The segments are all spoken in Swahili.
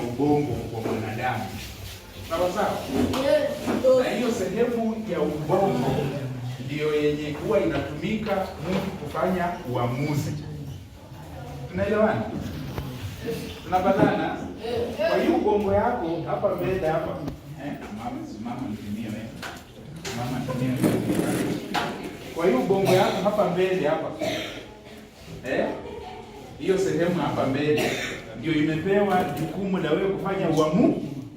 ubongo wa mwanadamu. Sawa sawa? Na hiyo sehemu ya ubongo ndiyo yenye huwa inatumika mtu kufanya uamuzi. Tunaelewana? Tunapatana? Kwa hiyo ubongo yako hapa mbele hapa. Mama nitumie wewe. Mama nitumie. Kwa hiyo ubongo yako hapa mbele hapa. Hiyo sehemu hapa mbele ndio imepewa jukumu la wewe kufanya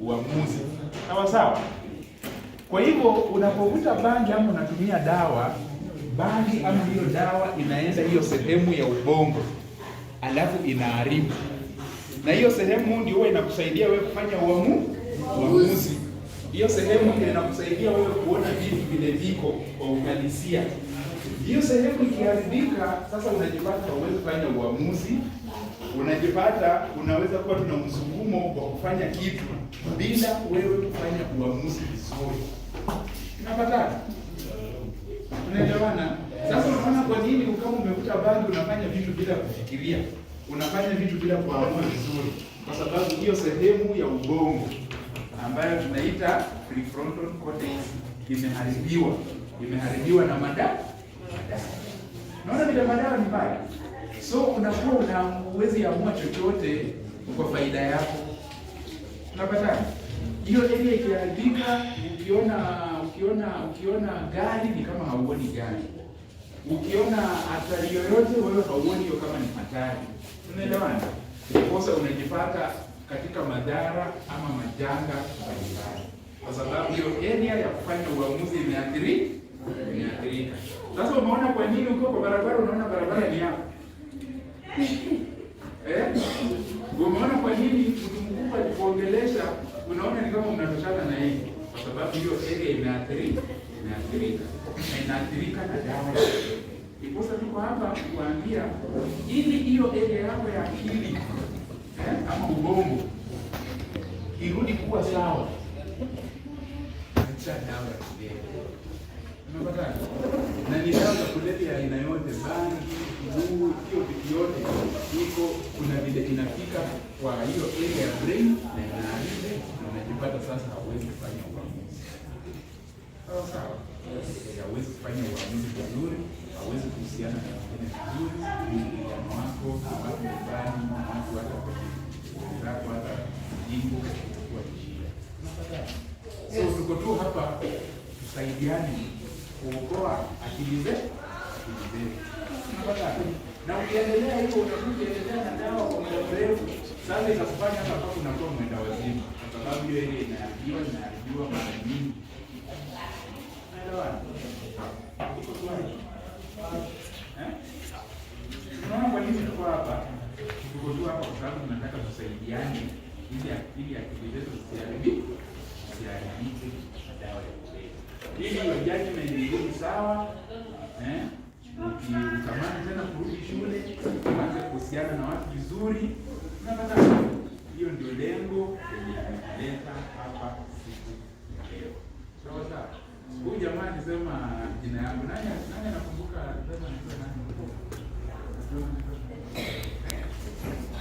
uamuzi. Sawa sawa? Kwa hivyo unapovuta bangi ama unatumia dawa, bangi ama hiyo dawa inaenda hiyo sehemu ya ubongo, alafu inaharibu. Na hiyo sehemu ndio huwa inakusaidia wewe kufanya uamuzi. Hiyo sehemu ndio inakusaidia wewe kuona vitu vile viko kwa uhalisia. Hiyo sehemu ikiharibika, sasa unajipata huwezi kufanya uamuzi. Unajipata unaweza kuwa tuna msukumo wa kufanya kitu bila wewe kufanya uamuzi vizuri. Unapata? Unaelewana? Sasa unaona kwa nini kama umevuta bangi unafanya vitu bila kufikiria? Unafanya vitu bila kuamua vizuri. Kwa sababu hiyo sehemu ya ubongo ambayo tunaita prefrontal cortex imeharibiwa na madawa. Unaona vile madawa ni mbaya. So unakuwa huwezi amua chochote kwa faida yako. Unapata? Hiyo area ikiharibika, ukiona gari ni kama hauoni gari. Ukiona hatari yoyote wewe hauoni hiyo kama ni hatari. Unaelewana? Sasa unajipata katika madhara ama majanga mbalimbali. Kwa sababu hiyo area ya kufanya uamuzi imeathirika. Sasa umeona kwa nini uko kwa barabara unaona barabara ni yako? Umeona kwa nini mtu mkubwa akikuongelesha unaona ni kama unatoshana na yeye? Kwa sababu hiyo area imeathirika. Na inaathirika na dawa. Iposa tuko hapa kuambia ili hiyo area yako ya akili ama ubongo irudi kuwa sawa. Acha dawa ya kulevya. Unapata? Na ni dawa za kulevya aina yote, bangi, hiyo vitu yote iko kuna vile inafika kwa hiyo area ya brain na inaharibu na unajipata sasa hauwezi kufanya uamuzi. Sawa? Hauwezi kufanya uamuzi vizuri, hauwezi kuhusiana na wengine vizuri, uhusiano wako na watu nyumbani, na watu hata hata jimbo kwa njia. So tuko tu hapa tusaidiane kuokoa akili zetu. Na ukiendelea hivyo unaendelea na dawa kwa muda mrefu, sasa inakufanya hata kama unakuwa mwenda wazimu, kwa sababu hiyo ile inaharibiwa mara nyingi. Unaelewana? Unaona kwa nini tuko hapa? Tuko tu hapa kwa sababu tunataka tusaidiane ili akili zetu zisiharibike na dawa ya kulevya. Ili hiyo judgment iwe sawa, ukitamani tena kurudi shule, uanze kuhusiana na watu vizuri. Unapata hiyo ndio lengo lilileta hapa siku leo. Sawa sawa. Huyu jamaa alisema jina yangu. Nani anakumbuka sema ni nani?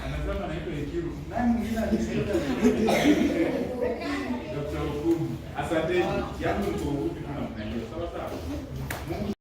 Anasema anaitwa Ekiru. Nani mwingine alisema